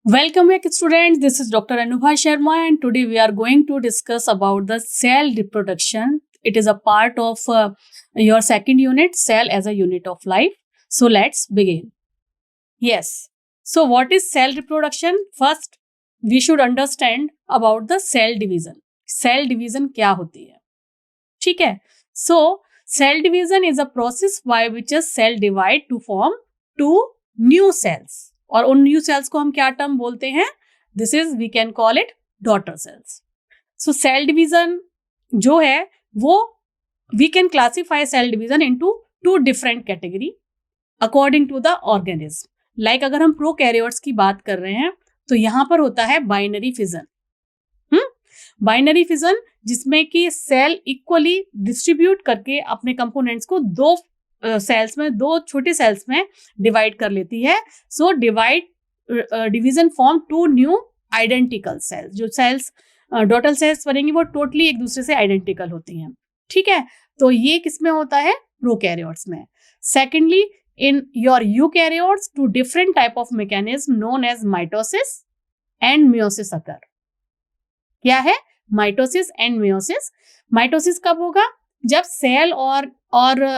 Welcome back students, this is Dr. Anubha Sharma and today we are going to discuss about the cell reproduction. It is a part of your second unit, cell as a unit of life. So let's begin. Yes. So what is cell reproduction? First, we should understand about the cell division. Cell division क्या होती है? ठीक है. So cell division is a process by which a cell divide to form two new cells. और उन new sales को हम क्या टर्म बोलते हैं? This is we can call it daughter cells. So cell division जो है वो we can classify cell division into two different category according to the organism. Like अगर हम प्रोकैरियोट्स की बात कर रहे हैं तो यहां पर होता है बाइनरी फिजन. बाइनरी फिजन जिसमें कि सेल इक्वली डिस्ट्रीब्यूट करके अपने कंपोनेंट्स को दो सेल्स में, दो छोटे सेल्स में डिवाइड कर लेती है. So division form two new identical cells. जो सेल्स डॉटर सेल्स बनेंगी वो टोटली एक दूसरे से आइडेंटिकल होती हैं. ठीक है, तो ये किसमें होता है? प्रोकैरियोट्स में. Secondly, in your eukaryotes two different type of mechanism known as mitosis and meiosis occur. क्या है? Mitosis and meiosis. माइटोसिस कब होगा? जब सेल और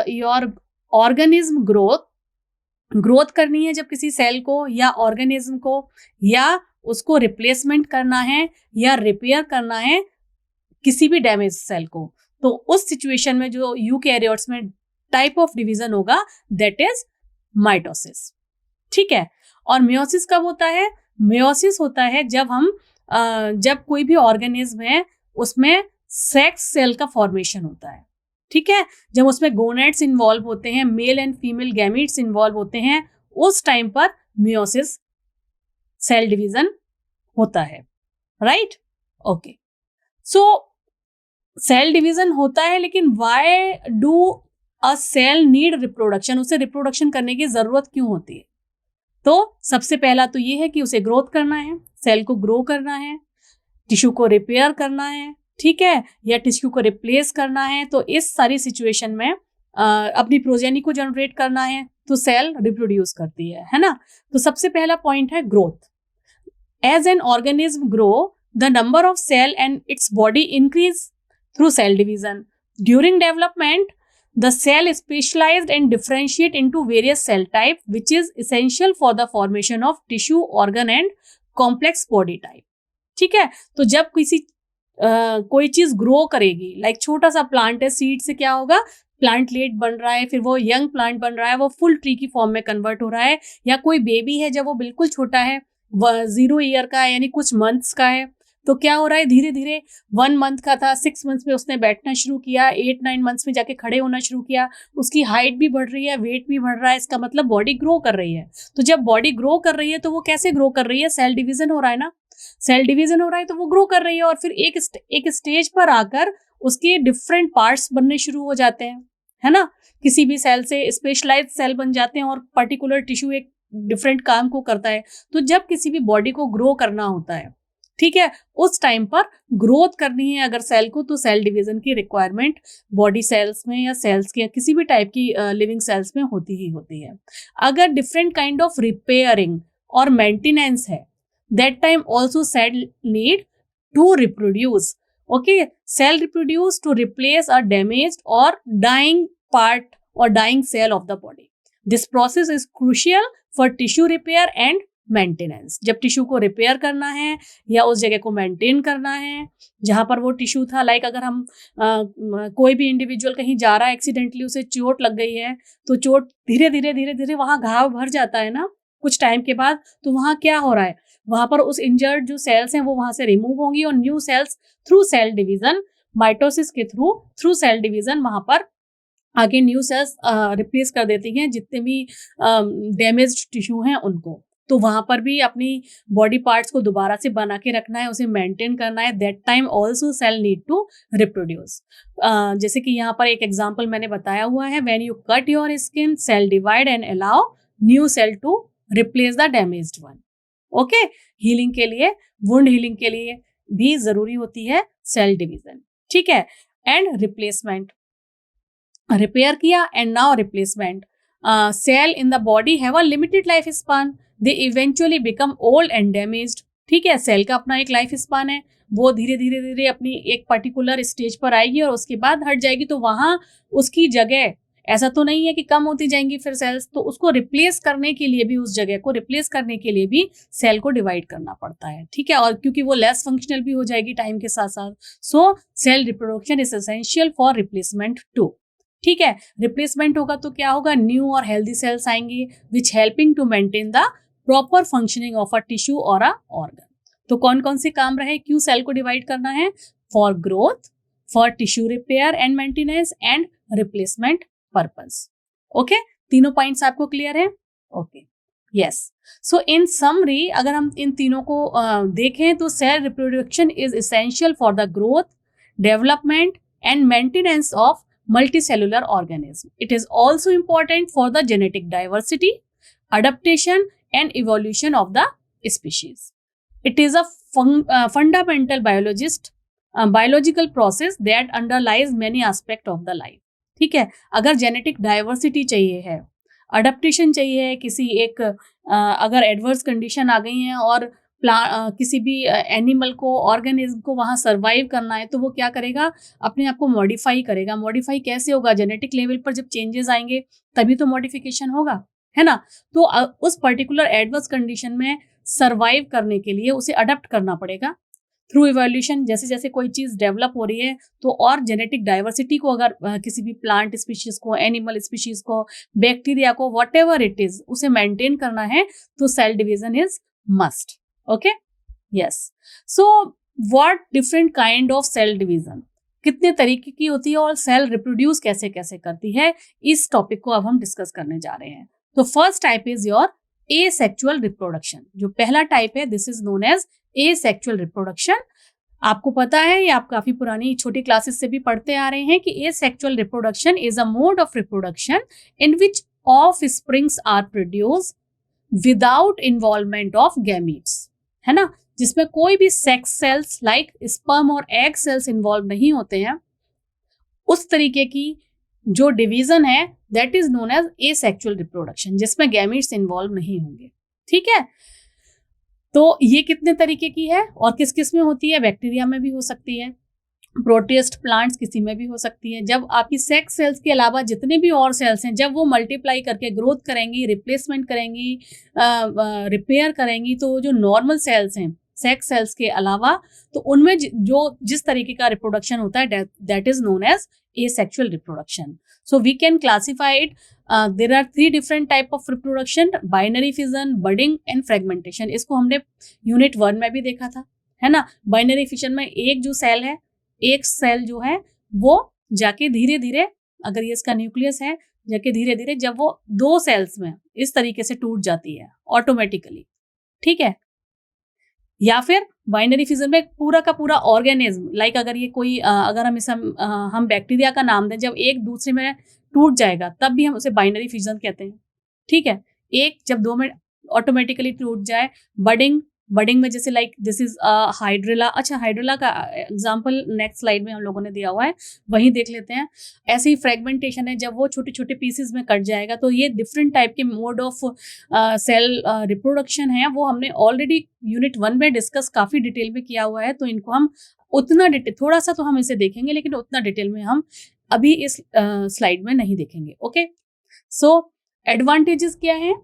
योर ऑर्गेनिज्म ग्रोथ करनी है, जब किसी सेल को या ऑर्गेनिज्म को, या उसको रिप्लेसमेंट करना है या रिपेयर करना है किसी भी डैमेज सेल को, तो उस सिचुएशन में जो यूकैरियोट्स में टाइप ऑफ डिवीजन होगा दैट इज माइटोसिस. ठीक है. और मियोसिस कब होता है? मियोसिस होता है जब कोई भी ऑर्गेनिज्म है उसमें सेक्स सेल का फॉर्मेशन होता है. ठीक है, जब उसमें गोनेट्स इन्वॉल्व होते हैं, male and female gametes involve होते हैं, उस टाइम पर मियोसिस सेल डिवीजन होता है. Right? Okay. So cell division होता है, लेकिन why do a cell need reproduction? उसे रिप्रोडक्शन करने की जरूरत क्यों होती है? तो सबसे पहला तो ये है कि उसे ग्रोथ करना है, सेल को ग्रो करना है, टिश्यू को रिपेयर करना है, ठीक है, या टिश्यू को रिप्लेस करना है. तो इस सारी सिचुएशन में अपनी प्रोजेनी को जनरेट करना है, तो सेल रिप्रोड्यूस करती है ना. तो सबसे पहला पॉइंट है growth. As an organism grow, the number of cell and its body increase through cell division. During development, the cell is specialized and differentiate into various cell type, which is essential for the formation of tissue, organ and complex body type. ठीक है. तो जब कोई चीज grow करेगी, like छोटा सा plant है, सीड से क्या होगा? प्लांट लेट बन रहा है, फिर वो यंग प्लांट बन रहा है, वो फुल ट्री की फॉर्म में कन्वर्ट हो रहा है. या कोई बेबी है, जब वो बिल्कुल छोटा है, 0 ईयर का है, यानी कुछ मंथ्स का है, तो क्या हो रहा है? धीरे धीरे 1 मंथ का था, 6 मंथ्स में उसने बैठना शुरू किया, 8-9 मंथ्स में जाके खड़े होना शुरू किया, उसकी हाइट भी बढ़ रही है, वेट भी बढ़ रहा है. इसका मतलब बॉडी ग्रो कर रही है. तो जब बॉडी ग्रो कर रही है तो वो कैसे ग्रो कर रही है? सेल डिवीजन हो रहा है ना. सेल डिवीजन हो रहा है तो वो ग्रो कर रही है, और फिर एक स्टेज पर आकर उसके डिफरेंट पार्ट्स बनने शुरू हो जाते हैं, है ना. किसी भी सेल से स्पेशलाइज्ड सेल बन जाते हैं और पर्टिकुलर टिश्यू एक डिफरेंट काम को करता है. तो जब किसी भी बॉडी को ग्रो करना होता है, ठीक है, उस टाइम पर ग्रोथ करनी है अगर सेल को, तो सेल डिवीजन की रिक्वायरमेंट बॉडी सेल्स में या सेल्स के किसी भी टाइप की लिविंग सेल्स में होती ही होती है. अगर डिफरेंट काइंड ऑफ रिपेयरिंग और मेंटेनेंस है, that time also cell need to reproduce. Okay, cell reproduce to replace a damaged और डाइंग पार्ट और dying cell of the body. This process is crucial for tissue repair and maintenance. जब tissue को repair करना है या उस जगह को मेंटेन करना है जहां पर वो टिश्यू था, लाइक अगर हम कोई भी इंडिविजुअल कहीं जा रहा है, एक्सीडेंटली उसे चोट लग गई है, तो चोट धीरे धीरे वहां घाव भर जाता है ना कुछ टाइम के बाद. तो वहां क्या हो रहा है? वहां पर उस इंजर्ड जो सेल्स हैं वो वहां से रिमूव होंगी और new cells through cell division, mitosis के थ्रू सेल डिवीजन वहां पर आगे न्यू सेल्स रिप्लेस कर देती हैं जितने भी डैमेज्ड टिश्यू हैं उनको. तो वहां पर भी अपनी बॉडी पार्ट्स को दोबारा से बना के रखना है, उसे मेंटेन करना है. That time also cell need to reproduce. जैसे कि यहाँ पर एक एग्जांपल मैंने बताया हुआ है, when you cut your skin, cell divide and allow new cell to replace the damaged one. Okay, healing के लिए, वुंड हीलिंग के लिए भी जरूरी होती है सेल डिवीजन. ठीक है. एंड रिप्लेसमेंट, रिपेयर किया and now replacement. cell in the body have a limited life span. They eventually become old and damaged. ठीक है, सेल का अपना एक लाइफ स्पान है, वो धीरे धीरे धीरे अपनी एक पर्टिकुलर स्टेज पर आएगी और उसके बाद हट जाएगी. तो वहां उसकी जगह, ऐसा तो नहीं है कि कम होती जाएंगी फिर सेल्स, तो उसको रिप्लेस करने के लिए भी, उस जगह को रिप्लेस करने के लिए भी सेल को डिवाइड करना पड़ता है. ठीक है, और क्योंकि वो लेस फंक्शनल भी हो जाएगी टाइम के साथ साथ. So cell reproduction is essential for replacement too. ठीक है, रिप्लेसमेंट होगा तो क्या होगा, न्यू और हेल्दी सेल्स आएंगे which helping to maintain the proper functioning of a tissue और अ ऑर्गन. तो कौन कौन से काम रहे, क्यों सेल को डिवाइड करना है, for growth, for tissue repair and maintenance and replacement purpose. Okay, तीनों पॉइंट्स आपको क्लियर है. Okay, yes. So in summary अगर हम इन तीनों को देखें तो cell reproduction is essential for the growth, development and maintenance of multicellular organism. It is also important for the genetic diversity, adaptation and evolution of the species. It is a fundamental biological process that underlies many aspects of the life. ठीक है, अगर genetic diversity चाहिए है, adaptation चाहिए है, किसी एक अगर एडवर्स कंडीशन आ गई है और किसी भी एनिमल को, ऑर्गेनिज्म को वहाँ सर्वाइव करना है, तो वो क्या करेगा, अपने आप को मॉडिफाई करेगा. मॉडिफाई कैसे होगा, जेनेटिक लेवल पर जब चेंजेस आएंगे तभी तो मॉडिफिकेशन होगा, है ना. तो उस पर्टिकुलर एडवर्स कंडीशन में सर्वाइव करने के लिए उसे अडेप्ट करना पड़ेगा थ्रू इवोल्यूशन. जैसे जैसे कोई चीज डेवलप हो रही है तो और जेनेटिक डाइवर्सिटी को, अगर किसी भी प्लांट स्पीशीज को, एनिमल स्पीशीज को, बैक्टीरिया को, वॉट एवर इट इज, उसे मेंटेन करना है तो cell division is must. Okay, yes. So what different kind of cell division, कितने तरीके की होती है और सेल रिप्रोड्यूस कैसे कैसे करती है, इस टॉपिक को अब हम डिस्कस करने जा रहे हैं. तो first type is your asexual reproduction. जो पहला टाइप है, this is known as asexual reproduction. आपको पता है, ये आप काफी पुरानी छोटी क्लासेस से भी पढ़ते आ रहे हैं कि asexual reproduction is a mode of reproduction in which offsprings are produced without involvement of gametes, है ना, जिसमें कोई भी सेक्स सेल्स लाइक स्पर्म और एग सेल्स इन्वॉल्व नहीं होते हैं. उस तरीके की जो डिवीजन है that is known as asexual reproduction, जिसमें गैमीट्स इन्वॉल्व नहीं होंगे. ठीक है, तो ये कितने तरीके की है और किस किस में होती है, बैक्टीरिया में भी हो सकती है, प्रोटिस्ट प्लांट्स किसी में भी हो सकती है. जब आपकी सेक्स सेल्स के अलावा जितने भी और सेल्स हैं, जब वो मल्टीप्लाई करके ग्रोथ करेंगी, रिप्लेसमेंट करेंगी, रिपेयर करेंगी, तो जो नॉर्मल सेल्स हैं सेक्स सेल्स के अलावा, तो उनमें जो जिस तरीके का रिप्रोडक्शन होता है that is known as asexual reproduction. So we can classify it. There are 3 different type of reproduction, binary fission, budding and fragmentation. इसको हमने यूनिट 1 में भी देखा था, है ना. बाइनरी फिजन में एक जो सेल है, एक सेल जो है वो जाके धीरे धीरे, अगर ये इसका न्यूक्लियस है, जाके धीरे धीरे जब वो 2 सेल्स में इस तरीके से टूट जाती है ऑटोमेटिकली. ठीक है, या फिर बाइनरी फिजन में पूरा का पूरा ऑर्गेनिज्म, लाइक अगर ये कोई अगर हम इसे हम बैक्टीरिया का नाम दें, जब एक दूसरे में टूट जाएगा तब भी हम उसे बाइनरी फिजन कहते हैं. ठीक है, एक जब 2 में ऑटोमेटिकली टूट जाए. बडिंग में जैसे लाइक दिस इज हाइड्रिला. अच्छा, हाइड्रिला का एग्जांपल नेक्स्ट स्लाइड में हम लोगों ने दिया हुआ है, वहीं देख लेते हैं. ऐसे ही फ्रेगमेंटेशन है, जब वो छोटे छोटे पीसेस में कट जाएगा. तो ये डिफरेंट टाइप के मोड ऑफ सेल रिप्रोडक्शन है, वो हमने ऑलरेडी यूनिट 1 में डिस्कस काफी डिटेल में किया हुआ है. तो इनको हम उतना डिटेल, थोड़ा सा तो हम इसे देखेंगे, लेकिन उतना डिटेल में हम अभी इस स्लाइड में नहीं देखेंगे. ओके, सो एडवांटेजेस क्या है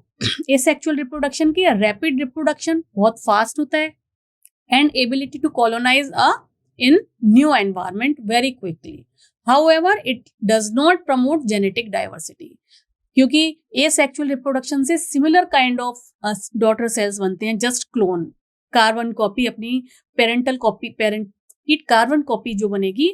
एसेक्सुअल रिप्रोडक्शन की? रैपिड रिप्रोडक्शन, बहुत फास्ट होता है, and ability to colonize in new environment very quickly. However it does not promote genetic diversity, क्योंकि एसेक्सुअल रिप्रोडक्शन से similar kind of daughter cells बनते हैं, जस्ट क्लोन, कार्बन कॉपी, अपनी parental copy, parent की carbon copy जो बनेगी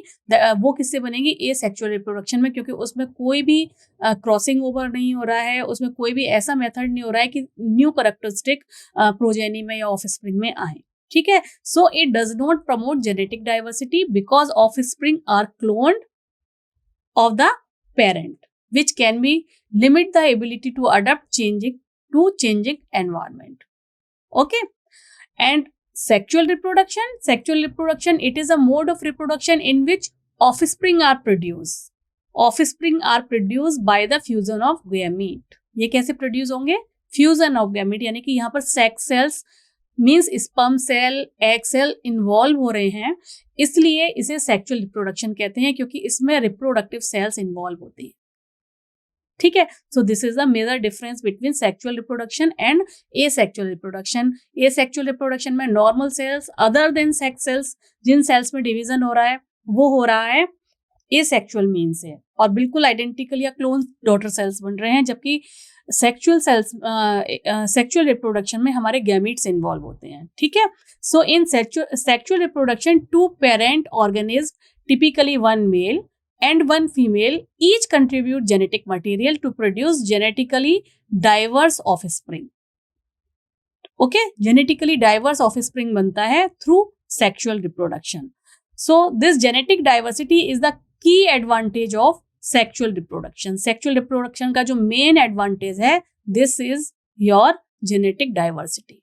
वो किससे बनेगी? एसेक्सुअल रिप्रोडक्शन में, क्योंकि उसमें कोई भी क्रॉसिंग ओवर नहीं हो रहा है, उसमें कोई भी ऐसा मेथड नहीं हो रहा है कि न्यू कैरेक्टरिस्टिक प्रोजेनी में या ऑफस्प्रिंग में आए. ठीक है, so it does not promote genetic diversity because offspring are cloned of the parent, which can be limit the ability to adapt changing environment. Okay, and sexual reproduction, it is a mode of reproduction in which offspring are produced by the fusion of gamete. ये कैसे produce होंगे? Fusion of gamete, यानी कि यहाँ पर sex cells means sperm cell, egg cell involve हो रहे हैं, इसलिए इसे सेक्सुअल रिप्रोडक्शन कहते हैं, क्योंकि इसमें रिप्रोडक्टिव सेल्स इन्वॉल्व होती है। ठीक है, so this is the major difference between sexual reproduction and asexual reproduction. Asexual reproduction में normal cells other than sex cells, जिन सेल्स में डिवीजन हो रहा है वो हो रहा है एसेक्सुअल मीन से, और बिल्कुल आइडेंटिकल या क्लोन डॉटर सेल्स बन रहे हैं, जबकि सेक्सुअल सेल्स सेक्सुअल रिप्रोडक्शन में हमारे गैमीट्स इन्वॉल्व होते हैं। ठीक है, so in sexual reproduction two parent organism, typically one male and one female, each contribute genetic material to produce genetically diverse offspring. Okay, genetically diverse offspring बनता है through sexual reproduction. So this genetic diversity is the key advantage of sexual reproduction. Sexual reproduction का जो main advantage है, this is your genetic diversity.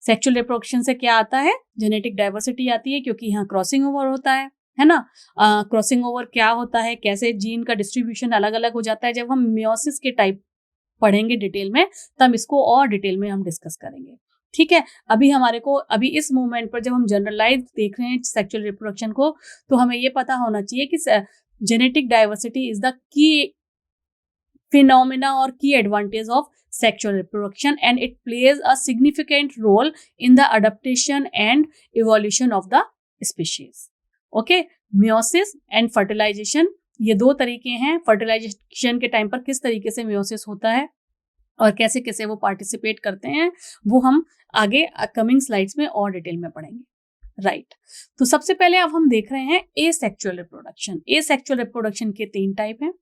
Sexual reproduction से क्या आता है? Genetic diversity आती है, क्योंकि यहाँ क्रॉसिंग ओवर होता है ना। क्रॉसिंग ओवर क्या होता है, कैसे जीन का डिस्ट्रीब्यूशन अलग अलग हो जाता है, जब हम मियोसिस के टाइप पढ़ेंगे डिटेल में, तब इसको और डिटेल में हम डिस्कस करेंगे। ठीक है, अभी इस मोमेंट पर जब हम जनरलाइज देख रहे हैं सेक्सुअल रिप्रोडक्शन को, तो हमें ये पता होना चाहिए कि genetic diversity is the key phenomena और की advantage of sexual reproduction, and it plays a significant role in the adaptation and evolution of the species. Okay, meiosis and fertilization, ये दो तरीके हैं। फर्टिलाइजेशन के टाइम पर किस तरीके से मियोसिस होता है और कैसे कैसे वो पार्टिसिपेट करते हैं, वो हम आगे कमिंग स्लाइड्स में और डिटेल में पढ़ेंगे। राइट, तो सबसे पहले अब हम देख रहे हैं एसेक्सुअल रिप्रोडक्शन। एसेक्सुअल रिप्रोडक्शन के 3 टाइप हैं।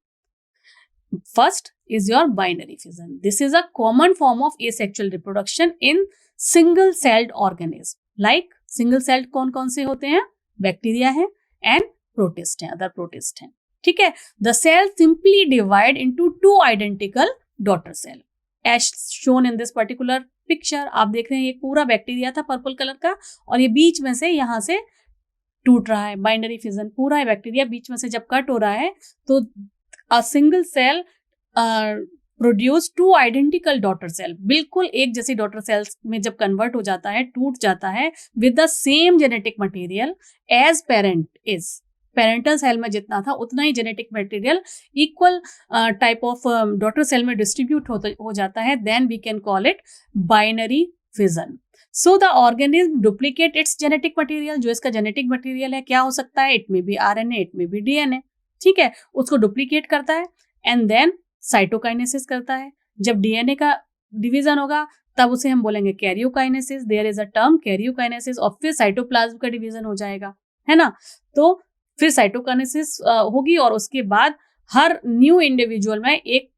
First is your binary fission. This is a common form of asexual reproduction in single celled organism. Like single celled कौन कौन से होते हैं? बैक्टीरिया है एंड प्रोटिस्ट है, अदर प्रोटिस्ट हैं। ठीक है, the cell simply divide into 2 identical daughter cell as shown in this particular picture. आप देख रहे हैं, ये पूरा बैक्टीरिया था पर्पल कलर का, और ये बीच में से यहां से टूट रहा है। बाइनरी फिजन, पूरा बैक्टीरिया बीच में से जब कट हो रहा है, तो a single cell produce 2 identical daughter cell, बिल्कुल एक जैसी डॉटर सेल्स में जब कन्वर्ट हो जाता है, टूट जाता है, with the same genetic material as parent is. Parental cell में जितना था उतना ही genetic material equal type of daughter cell में डिस्ट्रीब्यूट हो जाता है, then we can call it binary fission. So the organism duplicate its genetic material. जो इसका जेनेटिक मटेरियल है, क्या हो सकता है? इट में बी RNA, इट में बी DNA। ठीक है, उसको डुप्लीकेट करता है एंड देन साइटोकाइनेसिस करता है। जब DNA का डिवीजन होगा तब उसे हम बोलेंगे karyokinesis. There is a term karyokinesis. और फिर साइटोप्लाज्म का डिवीजन हो जाएगा, है ना। तो फिर साइटोकाइनेसिस होगी, और उसके बाद हर न्यू इंडिविजुअल में एक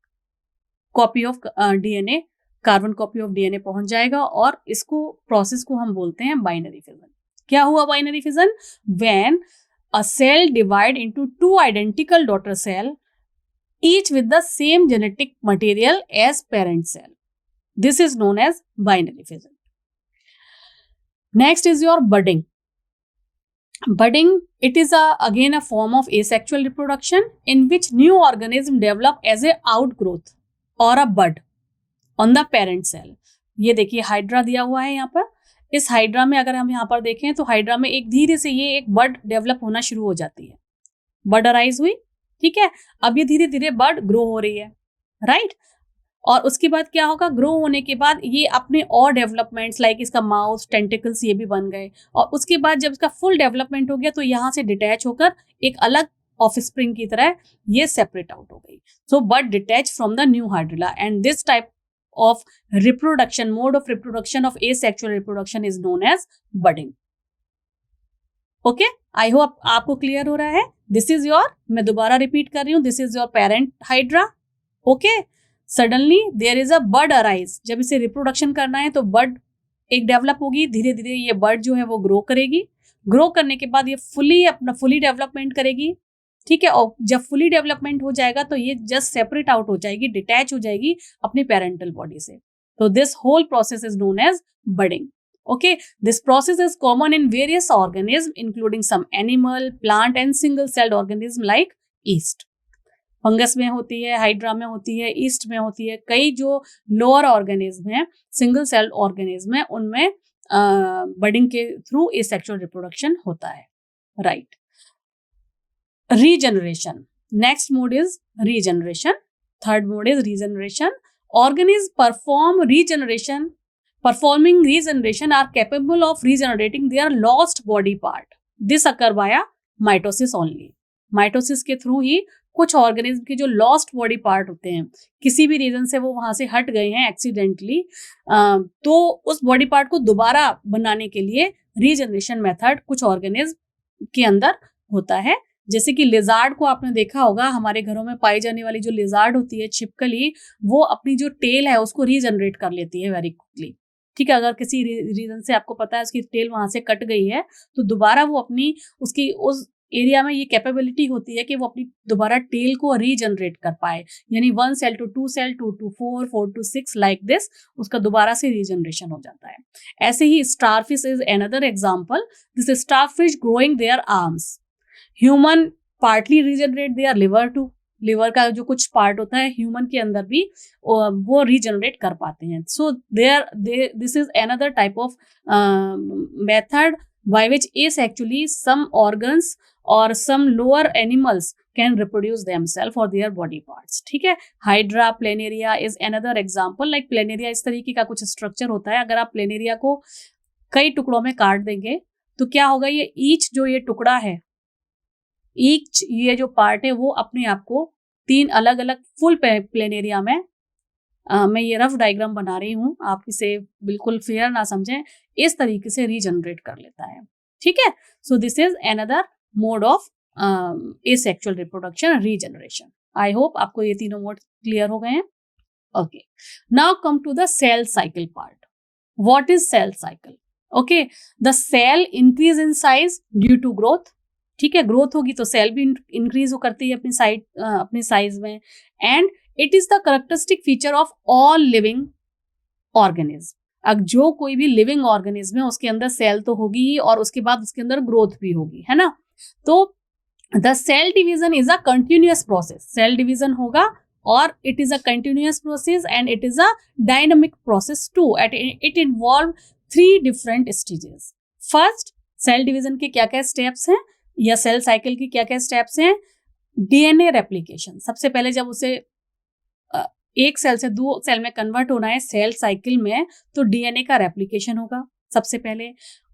copy of DNA, carbon copy of DNA पहुंच जाएगा, और इसको प्रोसेस को हम बोलते हैं बाइनरी फिजन। क्या हुआ binary fission? When a cell divide into 2 identical daughter cell, each with the same genetic material as parent cell. This is known as binary fission. Next is your budding. Budding, it is again a form of asexual reproduction in which new organism develop as a outgrowth or a bud on the parent cell. ये देखिए hydra दिया हुआ है यहाँ पर। इस hydra में अगर हम यहाँ पर देखें तो हाइड्रा में एक धीरे से ये एक बड डेवलप होना शुरू हो जाती है, बड अराइज हुई। ठीक है, अब ये धीरे धीरे बड ग्रो हो रही है, राइट। और उसके बाद क्या होगा? ग्रो होने के बाद ये अपने और डेवलपमेंट्स लाइक इसका माउथ, टेंटिकल्स ये भी बन गए, और उसके बाद जब इसका फुल डेवलपमेंट हो गया तो यहाँ से डिटैच होकर एक अलग ऑफस्प्रिंग की तरह ये सेपरेट आउट हो गई। So bud detach from the new hydrilla, and this type of reproduction, mode of reproduction of asexual reproduction is known as budding. Okay, I hope आपको क्लियर हो रहा है। This is your, मैं दोबारा repeat कर रही हूँ, this is your parent hydra. Okay, suddenly there is a bud arise. जब इसे रिप्रोडक्शन करना है तो बड एक डेवलप होगी, धीरे धीरे ये बड जो है वो ग्रो करेगी। ग्रो करने के बाद ये फुली डेवलपमेंट करेगी। ठीक है, और जब फुली डेवलपमेंट हो जाएगा तो ये जस्ट सेपरेट आउट हो जाएगी, डिटैच हो जाएगी अपनी पेरेंटल बॉडी से। तो this whole process is known as budding. Okay, this process is common in various organism including some animal, plant and single celled organism like yeast. Fungus में होती है, हाइड्रा में होती है, ईस्ट में होती है, कई जो लोअर ऑर्गेनिज्म हैं, सिंगल सेल ऑर्गेनिज्म है, उनमें बडिंग के थ्रू एसेक्सुअल रिप्रोडक्शन होता है, right. Regeneration, next mode is regeneration, third mode is regeneration. Organisms performing regeneration are capable of regenerating their lost body part. This occur via mitosis only. Mitosis के through ही कुछ organism के जो lost body part होते हैं, किसी भी reason से वो वहां से हट गए हैं एक्सीडेंटली, तो उस बॉडी पार्ट को दोबारा बनाने के लिए रीजनरेशन मेथड कुछ ऑर्गेनिज्म के अंदर होता है. जैसे कि लिजार्ड को आपने देखा होगा, हमारे घरों में पाई जाने वाली जो लिजार्ड होती है छिपकली, वो अपनी जो टेल है उसको रीजनरेट कर लेती है वेरी क्विकली. ठीक है, अगर किसी रीजन से आपको पता है उसकी टेल वहां से कट गई है, तो दोबारा वो अपनी उसकी उस एरिया में ये कैपेबिलिटी होती है कि वो अपनी दोबारा टेल को रीजनरेट कर पाए. यानी 1 cell to 2 cell, 2 to 4, 4 to 6 like this, उसका दोबारा से रीजनरेशन हो जाता है. ऐसे ही starfish is another example. This starfish growing their arms. Human partly regenerate their liver too. Liver का जो कुछ पार्ट होता है ह्यूमन के अंदर भी वो रीजनरेट कर पाते हैं. सो this is another type of method by which asexually some organs or some lower animals can reproduce themselves or their body parts. ठीक है, hydra planaria is another example. like planaria इस तरीके का कुछ स्ट्रक्चर होता है. अगर आप प्लेनेरिया को कई टुकड़ों में काट देंगे तो क्या होगा, ये ईच जो ये टुकड़ा है, ईच ये जो पार्ट है वो अपने आप को 3 अलग अलग फुल प्लेनेरिया में, मैं ये रफ डायग्राम बना रही हूँ, आप इसे बिल्कुल फेयर ना समझें, इस तरीके से रीजनरेट कर लेता है. ठीक है, so this is another mode of asexual reproduction, regeneration. I hope आपको ये तीनों मोड क्लियर हो गए हैं. Okay, now come to the cell cycle part. What is cell cycle? Okay, the cell increase in size due to growth. ठीक है, growth होगी तो सेल भी इंक्रीज करती है अपनी साइज में. And it is the characteristic feature of all living organism. अब जो कोई भी लिविंग ऑर्गेनिज्म है उसके अंदर सेल तो होगी ही, और उसके बाद उसके अंदर ग्रोथ भी होगी, है ना. तो the cell division is a continuous process. Cell division होगा और it is a continuous process and it is a dynamic process too. It involve 3 different stages. First, cell division के क्या क्या स्टेप्स हैं या सेल साइकिल की क्या क्या स्टेप्स हैं? DNA replication. सबसे पहले जब उसे एक सेल से 2 सेल में कन्वर्ट होना है सेल साइकिल में, तो डीएनए का रेप्लिकेशन होगा सबसे पहले.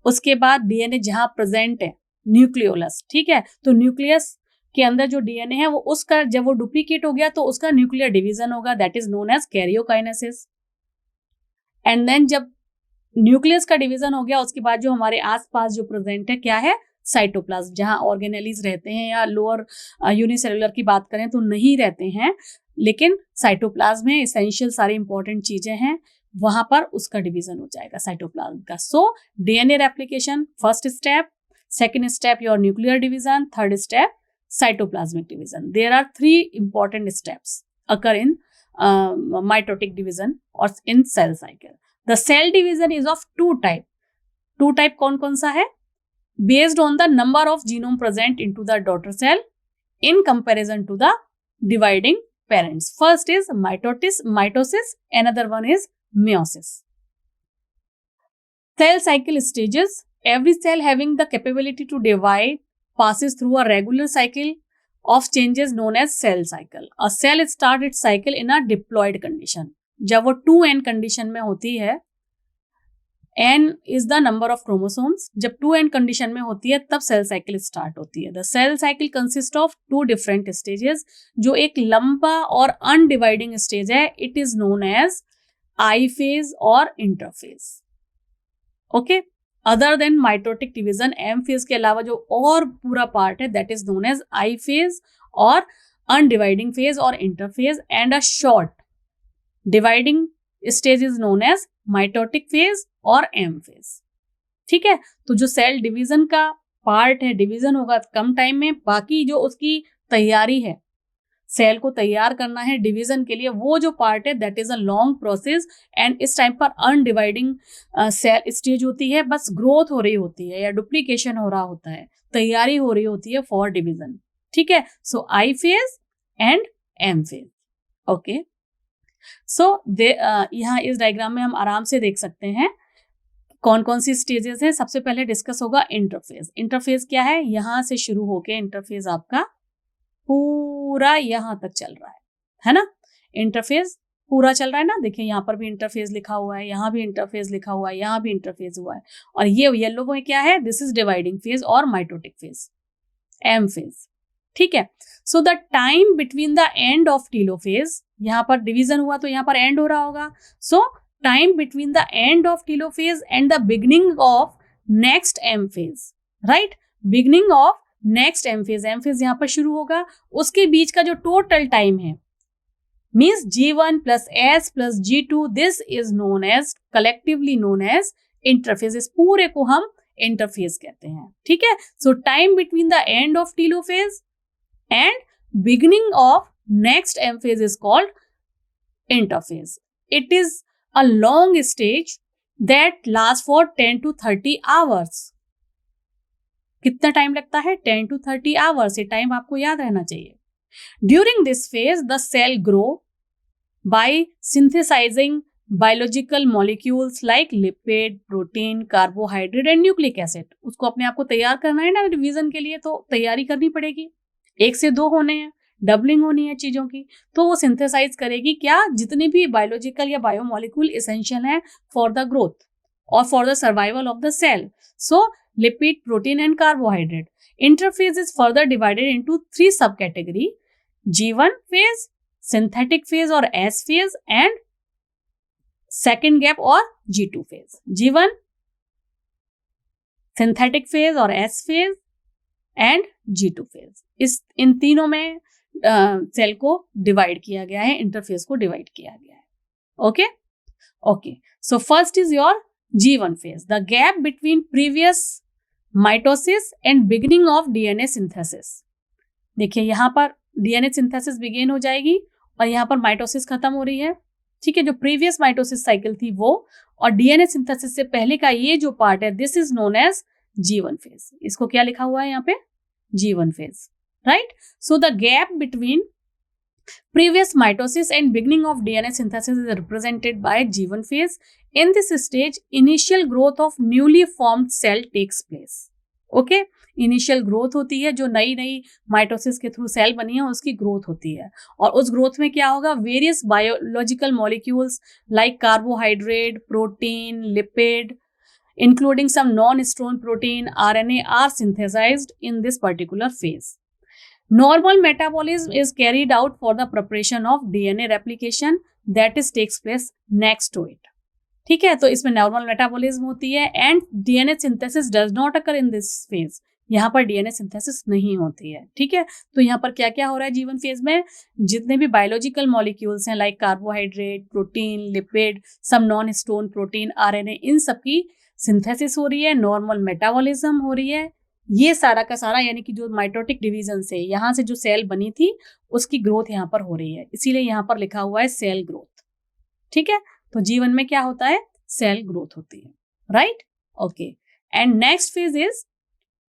उसके बाद डीएनए जहां प्रेजेंट है, न्यूक्लियोलस, ठीक है, तो न्यूक्लियस के अंदर जो डीएनए है वो उसका जब वो डुप्लीकेट हो गया तो उसका न्यूक्लियर डिवीजन होगा, that is known as karyokinesis. And then जब न्यूक्लियस का डिवीजन हो गया उसके बाद जो हमारे आसपास जो प्रेजेंट है क्या है, साइटोप्लाज्म, जहां ऑर्गेनेलीज रहते हैं, या लोअर यूनिसेलुलर की बात करें तो नहीं रहते हैं, लेकिन साइटोप्लाज्म में एसेंशियल सारी इंपॉर्टेंट चीजें हैं, वहां पर उसका डिवीजन हो जाएगा साइटोप्लाज्म का. So DNA replication first step, second step your nuclear division, third step cytoplasmic division. There are 3 important steps occur in mitotic division or in cell cycle. The cell division is of 2 type. 2 type कौन सा है? Based on the number of genome present into the daughter cell in comparison to the dividing parents. First is mitosis, another one is meiosis. Cell cycle stages. Every cell having the capability to divide passes through a regular cycle of changes known as cell cycle. A cell starts its cycle in a diploid condition. जब वो 2n condition में होती है, n is the number of chromosomes. जब 2n condition में होती है तब सेल साइकिल स्टार्ट होती है. The cell cycle consists of 2 different stages. जो एक लंबा और अनडिवाइडिंग स्टेज है, it is known as I phase और interphase. Okay? Other than mitotic division, M phase के अलावा जो और पूरा पार्ट है that is known as I phase और अनडिवाइडिंग फेज और interphase. And a short dividing stage is known as mitotic phase और एम फेज. ठीक है, तो जो सेल डिवीजन का पार्ट है, डिवीजन होगा कम टाइम में, बाकी जो उसकी तैयारी है, सेल को तैयार करना है डिवीजन के लिए, वो जो पार्ट है that is a long process. And इस टाइम पर अनडिवाइडिंग सेल स्टेज होती है, बस ग्रोथ हो रही होती है या डुप्लीकेशन हो रहा होता है, तैयारी हो रही होती है फॉर डिवीजन. ठीक है, so I phase and M phase. Okay. So यहाँ इस डायग्राम में हम आराम से देख सकते हैं कौन कौन सी स्टेजेस है. सबसे पहले डिस्कस होगा इंटरफेज. इंटरफेज क्या है? यहाँ से शुरू होके इंटरफेज आपका पूरा यहाँ तक चल रहा है ना. इंटरफेज पूरा चल रहा है ना. देखिए यहाँ पर भी इंटरफेज लिखा हुआ है, यहाँ भी इंटरफेज लिखा हुआ है, यहाँ भी इंटरफेज हुआ है. और ये येलो में क्या है? दिस इज डिवाइडिंग फेज और माइटोटिक फेज, एम फेज. ठीक है. So the time between the end of telophase, यहाँ पर डिवीजन हुआ तो यहाँ पर एंड हो रहा होगा. So time between the end of telophase and the beginning of next M phase. Right. Beginning of next M phase. M phase यहाँ पर शुरू होगा. उसके बीच का जो टोटल टाइम है means G1 plus S plus G2, this is known as, collectively known as interphase. इस पूरे को हम इंटरफेज कहते हैं. ठीक है. So time between the end of telophase and beginning of next M phase is called interphase. It is a long stage that lasts for 10 to 30 hours. कितना time लगता है? 10 to 30 hours. ये टाइम आपको याद रहना चाहिए. During this phase, the cell grow by synthesizing biological molecules like lipid, protein, carbohydrate and nucleic acid. उसको अपने आप को तैयार करना है ना रिवीजन के लिए, तो तैयारी करनी पड़ेगी. 1 से 2 होने हैं, डबलिंग होनी है चीजों की, तो वो सिंथेसाइज करेगी क्या? जितने भी बायोलॉजिकल या बायोमोलिक्यूल एसेंशियल हैं फॉर द ग्रोथ और for the survival of the cell. So lipid, protein and carbohydrate. Interphase is further divided into 3 sub category: G1 phase, synthetic phase और S phase, and second gap और G2 phase. G1, synthetic phase और S phase and G2 phase. इन तीनों में cell को divide किया गया है, इंटरफेज को डिवाइड किया गया है. Okay okay. So first is your G1 phase, the gap between previous mitosis and beginning of DNA synthesis. देखिए यहाँ पर DNA सिंथेसिस बिगिन हो जाएगी और यहाँ पर माइटोसिस खत्म हो रही है. ठीक है. जो प्रीवियस माइटोसिस साइकिल थी वो, और DNA सिंथेसिस से पहले का ये जो पार्ट है, this is known as G1 phase. इसको क्या लिखा हुआ है यहाँ पे? G1 phase, right? So the gap between previous mitosis and beginning of DNA synthesis is represented by G1 phase. In this stage, initial growth of newly formed cell takes place. Okay? Initial growth होती है, जो नई नई mitosis के through cell बनी है उसकी growth होती है. और उस ग्रोथ में क्या होगा? Various biological molecules like carbohydrate, protein, lipid, including some non-strong protein, RNA, are synthesized in this particular phase. Normal metabolism is carried out for the preparation of DNA replication that is takes place next to it. ठीक है. तो इसमें normal metabolism होती है and DNA synthesis does not occur in this phase. यहाँ पर DNA synthesis नहीं होती है. ठीक है. तो यहाँ पर क्या क्या हो रहा है G1 फेज में? जितने भी बायोलॉजिकल मॉलिक्यूल्स हैं like carbohydrate, protein, lipid, some non stone protein, RNA, इन सब की सिंथेसिस हो रही है, नॉर्मल मेटाबॉलिज्म हो रही है. ये सारा का सारा, यानी कि जो माइटोटिक डिवीजन से यहाँ से जो सेल बनी थी उसकी ग्रोथ यहाँ पर हो रही है. इसीलिए यहाँ पर लिखा हुआ है सेल ग्रोथ. ठीक है. तो G1 में क्या होता है? सेल ग्रोथ होती है. Right. Okay. And next phase is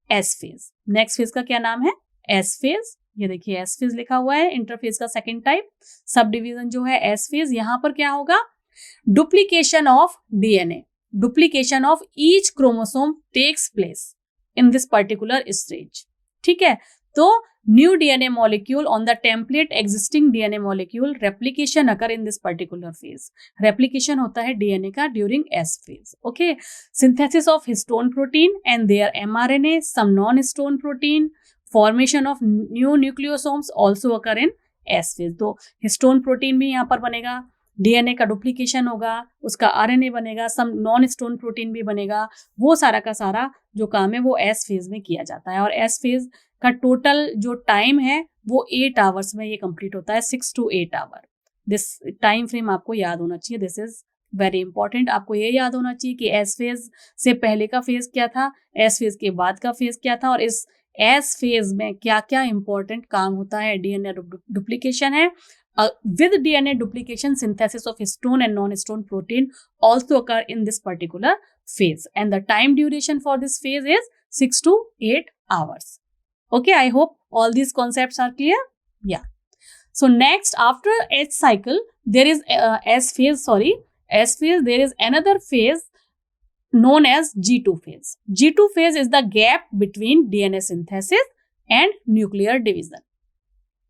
S phase. Next phase का क्या नाम है? S phase. ये देखिए S फेज लिखा हुआ है, इंटरफेज का सेकेंड टाइप, सब डिवीजन जो है S फेज. यहाँ पर क्या होगा? Duplication of DNA. Duplication of each chromosome takes place in this particular stage. ठीक है. तो new DNA molecule on the template existing DNA molecule replication occur in this particular phase. Replication होता है DNA का during S phase. Okay. Synthesis of histone protein and their mRNA, some non-histone protein, formation of new nucleosomes also occur in S phase. तो histone protein भी यहाँ पर बनेगा, DNA का duplication होगा, उसका RNA बनेगा, सम नॉन स्टोन प्रोटीन भी बनेगा. वो सारा का सारा जो काम है वो S फेज में किया जाता है. और S फेज का टोटल जो टाइम है वो 8 आवर्स में ये कंप्लीट होता है, 6 to 8 hour. This time frame आपको याद होना चाहिए. This is very important. आपको ये याद होना चाहिए कि S फेज से पहले का फेज क्या था, S फेज के बाद का फेज क्या था, और इस S फेज में क्या क्या इंपॉर्टेंट काम होता है. DNA डुप्लीकेशन है. With DNA duplication, synthesis of histone and non-histone protein also occur in this particular phase, and the time duration for this phase is 6 to 8 hours. Okay, I hope all these concepts are clear. Yeah. So next, after S cycle, there is S phase. There is another phase known as G2 phase. G2 phase is the gap between DNA synthesis and nuclear division.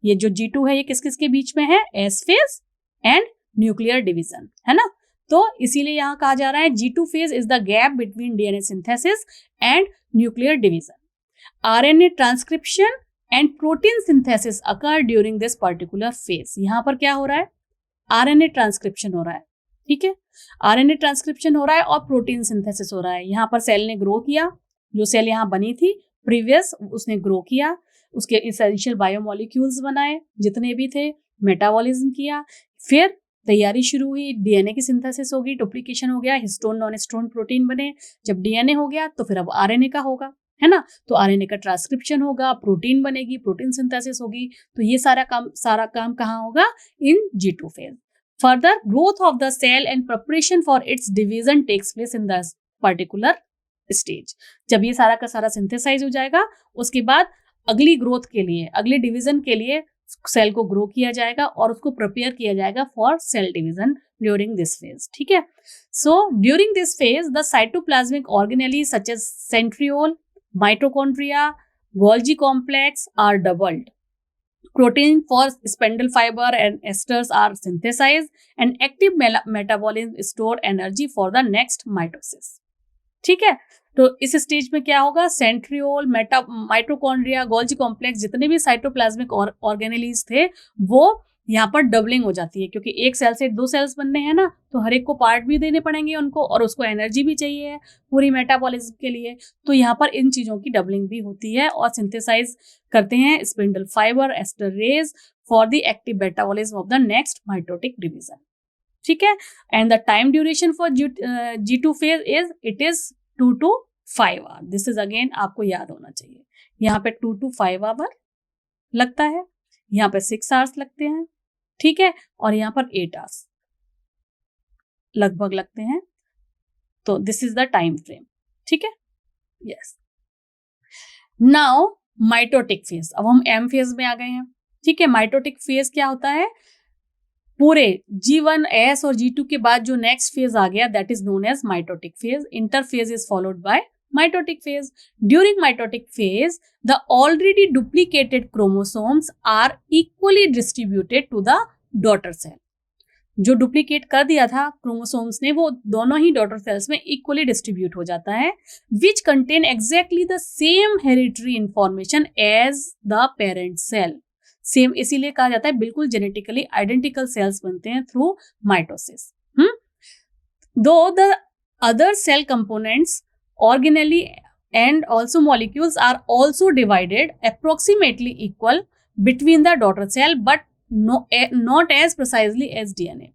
ये जो G2 है ये किस किस के बीच में है? S phase and nuclear division, है ना? तो इसीलिए यहाँ कहा जा रहा है G2 phase is the gap between DNA synthesis and nuclear division. RNA transcription and protein synthesis occur during this particular phase. यहाँ पर क्या हो रहा है? RNA ट्रांसक्रिप्शन हो रहा है, ठीक है? RNA ट्रांसक्रिप्शन हो रहा है और प्रोटीन सिंथेसिस हो रहा है. यहाँ पर सेल ने ग्रो किया, जो सेल यहाँ बनी थी प्रीवियस उसने ग्रो किया, उसके इसेंशियल बायोमोलिक्यूल्स बनाए जितने भी थे, मेटाबॉलिज्म किया, फिर तैयारी शुरू हुई, डीएनए की सिंथेसिस होगी, डुप्लीकेशन हो गया, हिस्टोन नॉन हिस्टोन प्रोटीन बने. जब डीएनए हो गया तो फिर अब आरएनए का होगा, है ना? तो आरएनए का ट्रांसक्रिप्शन होगा, प्रोटीन बनेगी, प्रोटीन सिंथेसिस होगी. तो ये सारा काम कहाँ होगा? In G2 phase. Further growth of the cell and preparation for its division takes place in the particular stage. जब ये सारा का सारा सिंथेसाइज हो जाएगा, उसके बाद अगली ग्रोथ के लिए, अगले डिवीजन के लिए सेल को ग्रो किया जाएगा और उसको प्रिपेयर किया जाएगा for cell division during this phase, ठीक है? So during this phase the cytoplasmic organelle such as centriole, mitochondria, Golgi complex are doubled. Protein for spindle fiber and esters are synthesized and active metabolism store energy for the next mitosis. ठीक है? तो इस stage में क्या होगा? Centriole, mitochondria, Golgi complex, जितने भी cytoplasmic organelles थे वो यहाँ पर डबलिंग हो जाती है, क्योंकि एक सेल से 2 सेल्स बनने हैं ना, तो हर एक को पार्ट भी देने पड़ेंगे उनको और उसको एनर्जी भी चाहिए है पूरी मेटाबॉलिज्म के लिए. तो यहाँ पर इन चीजों की डबलिंग भी होती है और सिंथेसाइज करते हैं spindle fibre, aster rays for the active metabolism of the next mitotic division. ठीक है? And the time duration for G2 phase it is 2 to 5 hour. This is again आपको याद होना चाहिए. यहाँ पे 2 to 5 आवर लगता है, यहाँ पे 6 आवर्स लगते हैं, ठीक है? और यहाँ पर 8 आवर्स लगभग लगते हैं. तो this is the time frame, ठीक है? यस. Now mitotic phase. अब हम एम फेज में आ गए हैं, ठीक है? माइटोटिक फेज क्या होता है? पूरे G1, S और G2 के बाद जो नेक्स्ट फेज आ गया, that is known as mitotic phase. Interphase is followed by mitotic phase. During mitotic phase, the already duplicated chromosomes are equally distributed to the daughter cell. जो duplicate कर दिया था क्रोमोसोम्स ने, वो दोनों ही डॉटर सेल्स में इक्वली डिस्ट्रीब्यूट हो जाता है, which contain exactly the same hereditary information as the parent cell. Same इसीलिए कहा जाता है बिल्कुल जेनेटिकली आइडेंटिकल सेल्स बनते हैं थ्रू माइटोसिस. दो the other cell components organelle and also molecules are also divided approximately equal between the daughter cell but not as precisely as DNA.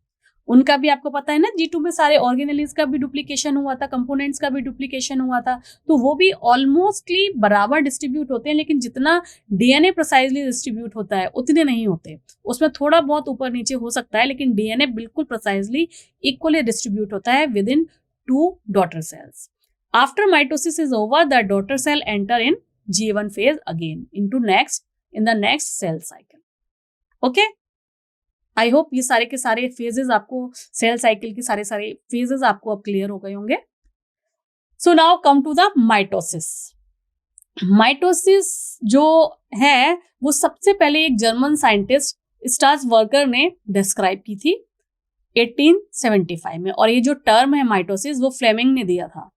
उनका भी आपको पता है ना, G2 में सारे ऑर्गेनेलीज का भी डुप्लीकेशन हुआ था, कंपोनेंट्स का भी डुप्लीकेशन हुआ था, तो वो भी ऑलमोस्टली बराबर डिस्ट्रीब्यूट होते हैं, लेकिन जितना डीएनए प्रिसाइजली डिस्ट्रीब्यूट होता है उतने नहीं होते. उसमें थोड़ा बहुत ऊपर नीचे हो सकता है, लेकिन डीएनए बिल्कुल प्रिसाइजली इक्वली डिस्ट्रीब्यूट होता है with in 2 daughter cells. After mitosis is over, the daughter cell enter in G1 phase again in the next cell cycle. Okay? I hope ये सारे के सारे phases आपको सेल साइकिल के सारे phases आपको अब क्लियर हो गए होंगे. So now come to the mitosis. Mitosis जो है वो सबसे पहले एक जर्मन साइंटिस्ट स्टास वर्कर ने डिस्क्राइब की थी 1875 में, और ये जो टर्म है माइटोसिस वो फ्लेमिंग ने दिया था.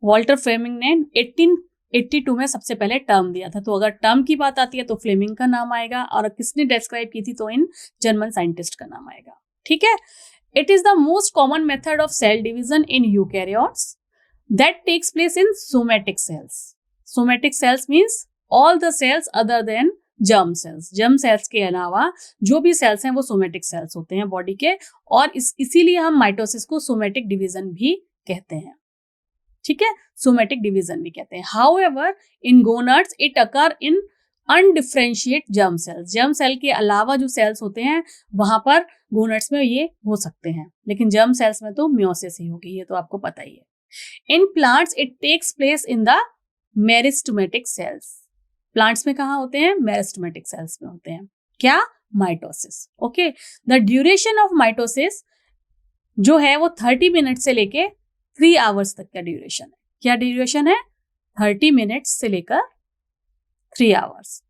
वॉल्टर फ्लेमिंग ने 1882 में सबसे पहले टर्म दिया था. तो अगर टर्म की बात आती है तो फ्लेमिंग का नाम आएगा, और किसने डिस्क्राइब की थी तो इन जर्मन साइंटिस्ट का नाम आएगा. ठीक है? It is the most common method of cell division in eukaryotes that takes place in somatic cells. Somatic cells means all the cells other than germ cells. Germ cells के अलावा जो भी sales हैं वो सोमैटिक सेल्स होते हैं body के, और इसीलिए हम माइटोसिस को सोमैटिक डिवीजन भी कहते हैं. ठीक है? सोमैटिक डिवीजन भी कहते हैं. However in gonads it occur in undifferentiate germ cells. Germ cell के अलावा जो सेल्स होते हैं वहां पर गोनाड्स में ये हो सकते हैं, लेकिन जर्म सेल्स में तो मियोसिस ही होगी, ये तो आपको पता ही है. In plants it takes place in the meristematic cells. Plants में कहाँ होते हैं? मेरिस्टेमेटिक सेल्स में होते हैं. क्या? Mitosis. Okay, the duration of mitosis जो है वो 30 मिनट से लेके 3 आवर्स तक का ड्यूरेशन है. क्या ड्यूरेशन है? 30 मिनट से लेकर 3 hours.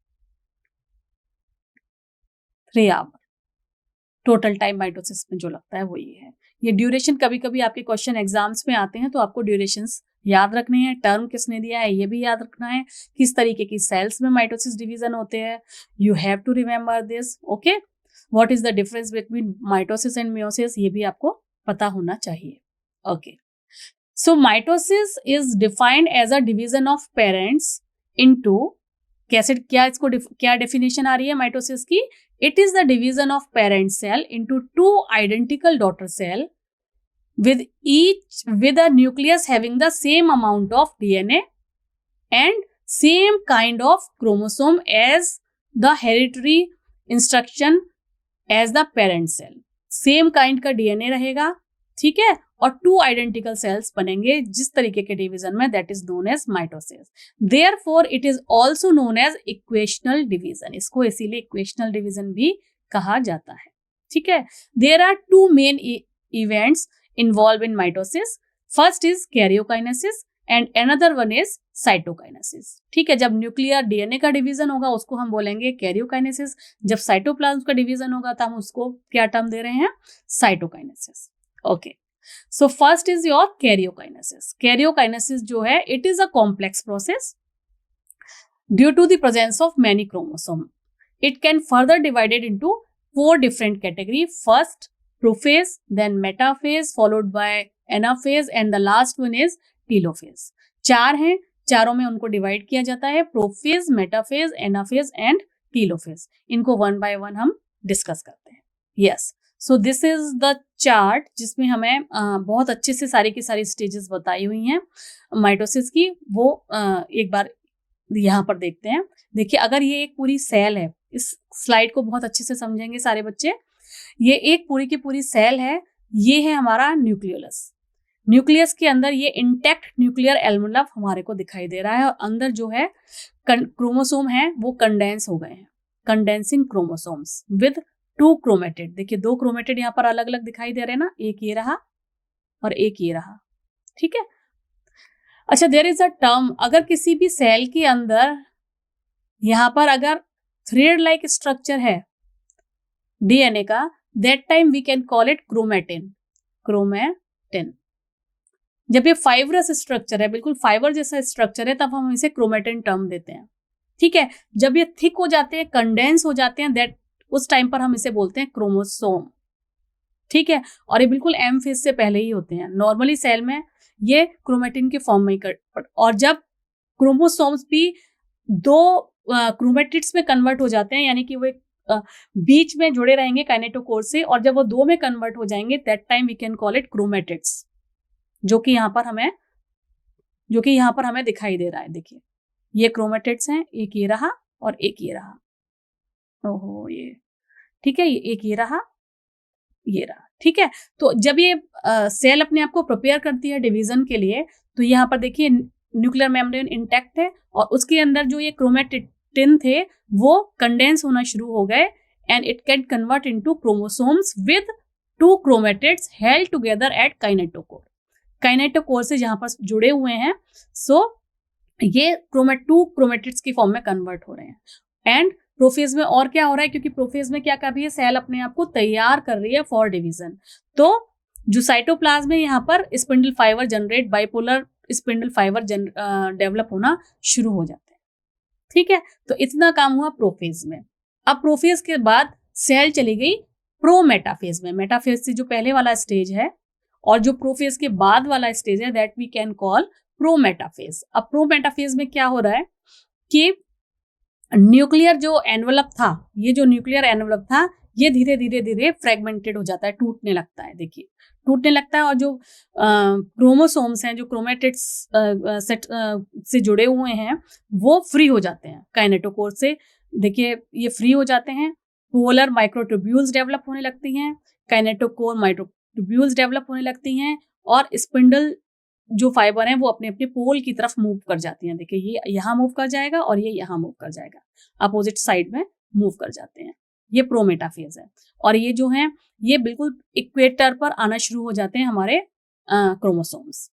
3 hour total time mitosis में जो लगता है वो ये है. ये ड्यूरेशन कभी कभी आपके क्वेश्चन एग्जाम्स में आते हैं तो आपको ड्यूरेशंस याद रखने हैं. टर्म किसने दिया है ये भी याद रखना है. किस तरीके की सेल्स में माइटोसिस डिवीजन होते हैं. You have to remember this. Okay, what is the difference between mitosis and meiosis ये भी आपको पता होना चाहिए. Okay, so mitosis is defined as a division of parents into, कैसे क्या इसको क्या डेफिनेशन आ रही है माइटोसिस की? It is the division of parent cell into 2 identical daughter cell with a nucleus having the same amount of DNA and same kind of chromosome as the hereditary instruction as the parent cell. Same kind का DNA रहेगा, ठीक है, और 2 identical sales बनेंगे जिस तरीके के division में, that is known as mitosis. Therefore it is also known as equational division. इसको इसीलिए इक्वेशनल डिवीजन भी कहा जाता है. ठीक है, there are 2 main events involved in mitosis. First is karyokinesis and another one is cytokinesis. ठीक है, जब न्यूक्लियर डीएनए का डिवीजन होगा उसको हम बोलेंगे कैरियोकाइनेसिस. जब साइटोप्लाज्म का डिवीजन होगा तो हम उसको क्या टर्म दे रहे हैं? Cytokinesis. Okay, so first is your karyokinesis. Karyokinesis जो है it is a complex process due to the presence of many chromosome. It can further divided into 4 different category. First prophase, then metaphase, followed by anaphase and the last one is telophase. 4 हैं, चारों में उनको divide किया जाता है. Prophase, metaphase, anaphase and telophase. इनको 1 by 1 हम discuss करते हैं. Yes, so this is the chart जिसमें हमें बहुत अच्छे से सारी की सारी स्टेजेस बताई हुई हैं माइटोसिस की. वो एक बार यहाँ पर देखते हैं. देखिए, अगर ये एक पूरी सेल है, इस स्लाइड को बहुत अच्छे से समझेंगे सारे बच्चे. ये एक पूरी की पूरी सेल है. ये है हमारा न्यूक्लियोलस. न्यूक्लियस के अंदर ये इंटैक्ट न्यूक्लियर एनवेलप हमारे को दिखाई दे रहा है और अंदर जो है क्रोमोसोम है वो कंडेंस हो गए हैं. Condensing chromosomes with 2 chromatid. देखिए 2 क्रोमेटिड यहाँ पर अलग अलग दिखाई दे रहे हैं ना. एक ये रहा और एक ये रहा. ठीक है, अच्छा, देयर इज अ टर्म. अगर किसी भी सेल के अंदर यहाँ पर अगर थ्रेड लाइक स्ट्रक्चर है डीएनए का, that time we can call it chromatin. Chromatin. जब ये फाइब्रस स्ट्रक्चर है, बिल्कुल फाइबर जैसा स्ट्रक्चर है, तब हम इसे क्रोमेटिन टर्म देते हैं. ठीक है, जब ये थिक हो जाते हैं, कंडेंस हो जाते हैं, दैट उस टाइम पर हम इसे बोलते हैं क्रोमोसोम. ठीक है, और ये बिल्कुल एम फेज से पहले ही होते हैं. नॉर्मली सेल में ये क्रोमेटिन के फॉर्म में ही और जब क्रोमोसोम्स भी 2 क्रोमेटिड्स में कन्वर्ट हो जाते हैं, यानी कि वो बीच में जुड़े रहेंगे काइनेटोकोर से, और जब वो 2 में कन्वर्ट हो जाएंगे, that time we can call it chromatids, जो कि यहाँ पर हमें दिखाई दे रहा है. देखिए, ये क्रोमेटिड्स हैं. एक ये रहा और एक ये रहा. ओहो, ये ठीक है, ये एक ये रहा, ये रहा. ठीक है, तो जब ये सेल अपने आप को प्रिपेयर करती है डिवीजन के लिए, तो यहाँ पर देखिए न्यूक्लियर मेम्ब्रेन इंटैक्ट है और उसके अंदर जो ये क्रोमेटिन थे वो कंडेंस होना शुरू हो गए and it can convert into chromosomes with 2 chromatids held together at kinetochore. Kinetochore से जहां पर जुड़े हुए हैं, सो ये 2 क्रोमेटिड्स की फॉर्म में कन्वर्ट हो रहे हैं. एंड प्रोफेज में और क्या हो रहा है, क्योंकि प्रोफेज में क्या कर रही है, सेल अपने आप को तैयार कर रही है फॉर डिवीजन. तो जो साइटोप्लाज्म में यहाँ पर spindle fibre generate, bipolar spindle fibre develop होना शुरू हो जाते हैं. ठीक है, तो इतना काम हुआ प्रोफेज में. अब प्रोफेज के बाद सेल चली गई प्रोमेटाफेज में. मेटाफेज से जो पहले वाला स्टेज है और जो प्रोफेज के बाद वाला स्टेज है, दैट वी कैन कॉल प्रोमेटाफेज. अब प्रोमेटाफेज में क्या हो रहा है कि न्यूक्लियर जो एनवेलप था, ये जो न्यूक्लियर एनवेलप था, ये धीरे धीरे धीरे फ्रेगमेंटेड हो जाता है, टूटने लगता है. देखिए, टूटने लगता है और जो क्रोमोसोम्स हैं, जो क्रोमेटिड्स से जुड़े हुए हैं, वो फ्री हो जाते हैं काइनेटोकोर से. देखिए, ये फ्री हो जाते हैं. पोलर माइक्रोट्यूब्यूल्स डेवलप होने लगती हैं, काइनेटोकोर माइक्रोट्यूब्यूल्स डेवलप होने लगती हैं और स्पिंडल जो फाइबर हैं वो अपने अपने पोल की तरफ मूव कर जाती हैं. देखिए, ये यहाँ मूव कर जाएगा और ये यहाँ मूव कर जाएगा, अपोजिट साइड में मूव कर जाते हैं. ये प्रोमेटाफेज है। और ये जो है ये बिल्कुल इक्वेटर पर आना शुरू हो जाते हैं हमारे क्रोमोसोम्स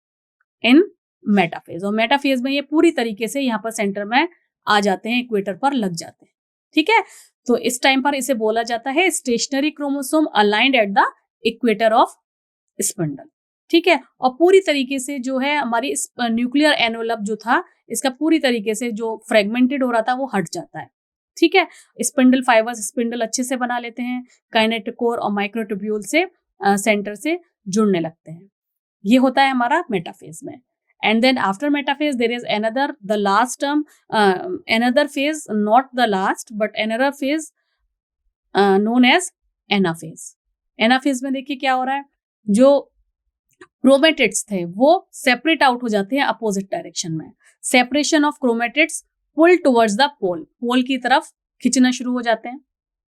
इन मेटाफेज। और मेटाफेज में ये पूरी तरीके से यहाँ पर सेंटर में आ जाते हैं, इक्वेटर पर लग जाते हैं। ठीक है, तो इस टाइम पर इसे बोला जाता है stationary chromosome aligned at the equator of spindle. ठीक है, और पूरी तरीके से जो है हमारी न्यूक्लियर एनवेलप जो था इसका पूरी तरीके से जो फ्रेगमेंटेड हो रहा था वो हट जाता है। ठीक है, स्पिंडल फाइबर्स स्पिंडल अच्छे से बना लेते हैं, काइनेटोकोर और माइक्रोट्यूब्यूल से सेंटर से जुड़ने लगते हैं। ये होता है हमारा मेटाफेज में। And then after metaphase there is the last term, another phase, not the last but another phase known as anaphase. Anaphase में देखिए क्या हो रहा है, जो क्रोमेटिड्स थे वो सेपरेट आउट हो जाते हैं अपोजिट डायरेक्शन में। Separation of chromatids pull towards the pole, pole की तरफ खिंचना शुरू हो जाते हैं।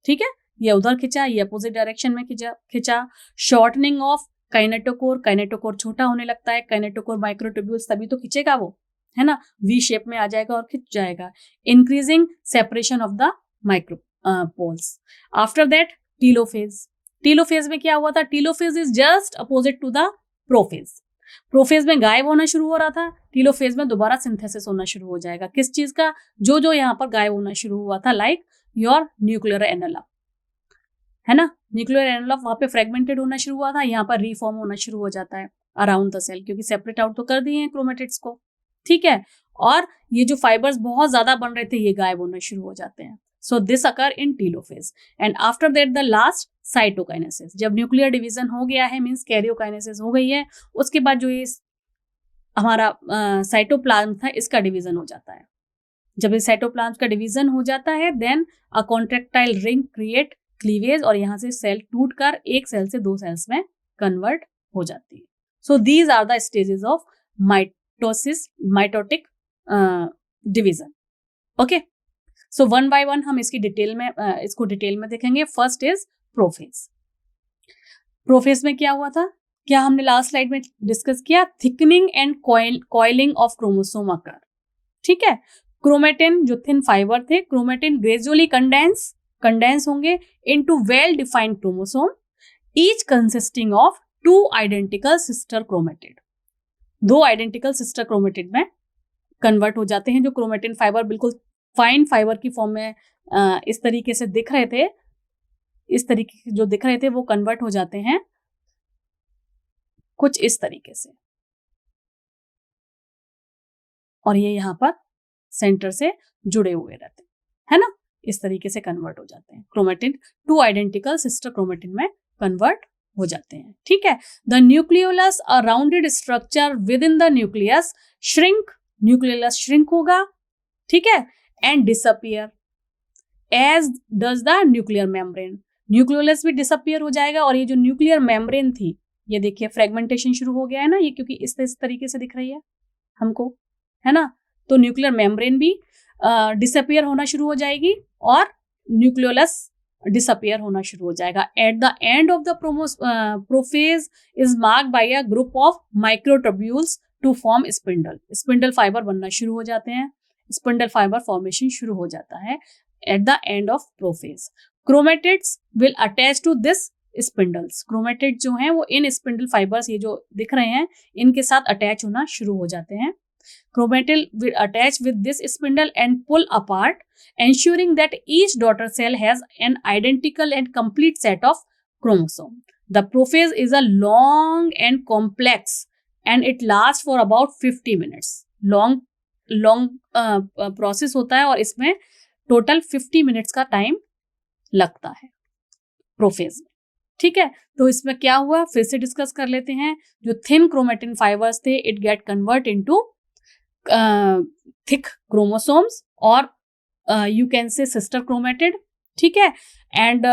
ठीक है, ये उधर खिंचा, ये अपोजिट डायरेक्शन में खिंचा। शॉर्टनिंग ऑफ काइनेटोकोर, काइनेटोकोर छोटा होने लगता है, काइनेटोकोर माइक्रोट्यूब्यूल्स तभी तो खिंचेगा वो, है ना, वी शेप में आ जाएगा और खिंच जाएगा। Increasing separation of the micro poles. After that telophase. Telophase में क्या हुआ था, telophase is just opposite to the prophase. Prophase में गायब होना शुरू हो रहा था, टीलोफेज में दोबारा सिंथेसिस होना शुरू हो जाएगा। किस चीज का, जो जो यहाँ पर गायब होना शुरू हुआ था, लाइक योर न्यूक्लियर एनवेलप, है ना, न्यूक्लियर एनवेलप वहां पे फ्रेगमेंटेड होना शुरू हुआ था, यहाँ पर रीफॉर्म होना शुरू हो जाता है अराउंड द सेल, क्योंकि सेपरेट आउट तो कर दिए हैं क्रोमेटिड्स को। ठीक है, और ये जो फाइबर्स बहुत ज्यादा बन रहे थे ये गायब होना शुरू हो जाते हैं। So this occur in telophase and after that the last cytokinesis. जब न्यूक्लियर डिवीजन हो गया है, मींस कैरियोकाइनेसिस हो गई है, उसके बाद जो ये हमारा साइटोप्लाज्म था इसका डिवीजन हो जाता है। जब ये साइटोप्लाज्म का डिवीजन हो जाता है देन अ कॉन्ट्रैक्टाइल रिंग क्रिएट क्लीवेज, और यहाँ से सेल टूटकर एक सेल से दो सेल्स में कन्वर्ट हो जाती है। So these are the stages of mitotic division. Okay, so one by one हम इसको डिटेल में देखेंगे। First is prophase. प्रोफेज में क्या हुआ था, क्या हमने लास्ट स्लाइड में डिस्कस किया, thickening and coiling of chromosome occur. ठीक है, क्रोमेटिन जो थिन फाइबर थे, क्रोमेटिन ग्रेजुअली कंडेंस होंगे into well defined chromosome, each consisting of two identical sister chromatid. दो आइडेंटिकल सिस्टर क्रोमेटिड में कन्वर्ट हो जाते हैं। जो क्रोमेटिन फाइबर बिल्कुल फाइन फाइबर की फॉर्म में इस तरीके से दिख रहे थे, इस तरीके जो दिख रहे थे वो कन्वर्ट हो जाते हैं कुछ इस तरीके से, और ये यहाँ पर सेंटर से जुड़े हुए रहते हैं, है ना, इस तरीके से कन्वर्ट हो जाते हैं। Chromatin two identical sister chromatin में कन्वर्ट हो जाते हैं। ठीक है, the nucleolus a rounded structure within the nucleus shrink, nucleolus shrink होगा। ठीक है, and disappear as does the nuclear membrane, nucleolus भी डिसअपियर हो जाएगा, और ये जो न्यूक्लियर मेम्ब्रेन थी ये देखिए फ्रेगमेंटेशन शुरू हो गया है ना, ये क्योंकि इस तरीके से दिख रही है हमको, है ना, तो न्यूक्लियर मेम्ब्रेन भी डिसअपियर होना शुरू हो जाएगी और न्यूक्लियोलस डिसअपियर होना शुरू हो जाएगा। At the end of the prophase is marked by a group of microtubules to form spindle. Spindle fibre बनना शुरू हो जाते हैं, स्पिंडल फाइबर फॉर्मेशन शुरू हो जाता है at the end of prophase. Chromatids will attach to this spindles, chromatid जो हैं वो इन स्पिंडल फाइबर्स, ये जो दिख रहे हैं, इनके साथ अटैच होना शुरू हो जाते हैं। Chromatin will attach with this spindle and pull apart, ensuring that each daughter cell has an identical and complete set of chromosome. The prophase is a long and complex, and it lasts for about 50 minutes. Long process होता है और इसमें total 50 minutes का time लगता है prophase में। ठीक है, तो इसमें क्या हुआ फिर से डिस्कस कर लेते हैं। जो थिन क्रोमेटिन फाइबर्स थे it get convert into thick chromosomes और you can say sister chromatid. ठीक है, and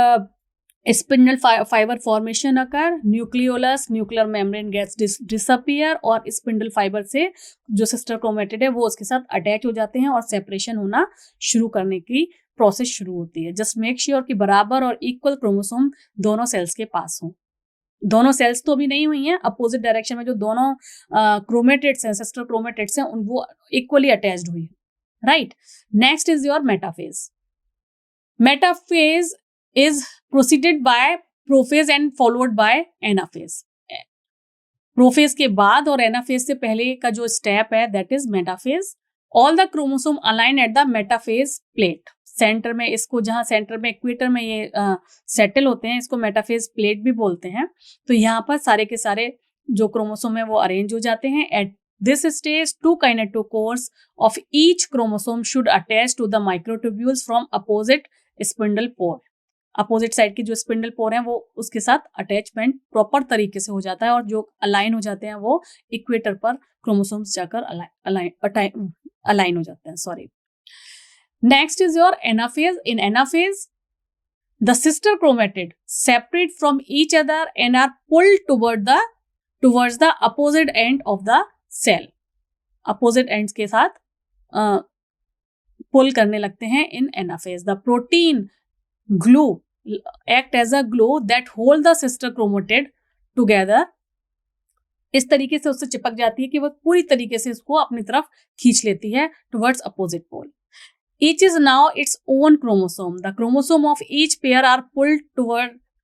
spindle fibre formation occur, nucleolus nuclear membrane gets disappear, और स्पिंडल फाइबर से जो सिस्टर क्रोमेटिड है वो उसके साथ अटैच हो जाते हैं और सेपरेशन होना शुरू करने की प्रोसेस शुरू होती है। जस्ट मेक श्योर कि बराबर और इक्वल क्रोमोसोम दोनों सेल्स के पास हों। दोनों सेल्स तो अभी नहीं हुई हैं, अपोजिट डायरेक्शन में जो दोनों क्रोमेटिड्स हैं, सिस्टर क्रोमेटिड्स हैं, वो इक्वली अटैच्ड हुई है, right. Next is your metaphase. Metaphase is preceded by prophase and followed by anaphase. Prophase के बाद और एनाफेज से पहले का जो स्टेप है that is metaphase. All the chromosome align at the metaphase plate. Centre में इसको, जहां सेंटर में इक्वेटर में ये सेटल होते हैं, इसको मेटाफेज प्लेट भी बोलते हैं. तो यहाँ पर सारे के सारे जो क्रोमोसोम है वो अरेंज हो जाते हैं. At this stage 2 kinetochores of each chromosome should attach to the microtubules from opposite spindle pole. Opposite side की जो स्पिंडल पोर है वो उसके साथ अटैचमेंट प्रॉपर तरीके से हो जाता है और जो अलाइन हो जाते हैं वो इक्वेटर पर क्रोमोसोम्स जाकर अलाइन हो जाते हैं. Sorry. Next is your anaphase. In anaphase the sister chromatid separate from each other and are pulled towards the opposite end of the cell. Opposite ends के साथ पुल करने लगते हैं in anaphase. The protein glue act as a glue that hold the sister chromatid together. इस तरीके से उससे चिपक जाती है कि वो पूरी तरीके से इसको अपनी तरफ खींच लेती है towards opposite pole. Each is now its own chromosome. The chromosome of each pair are pulled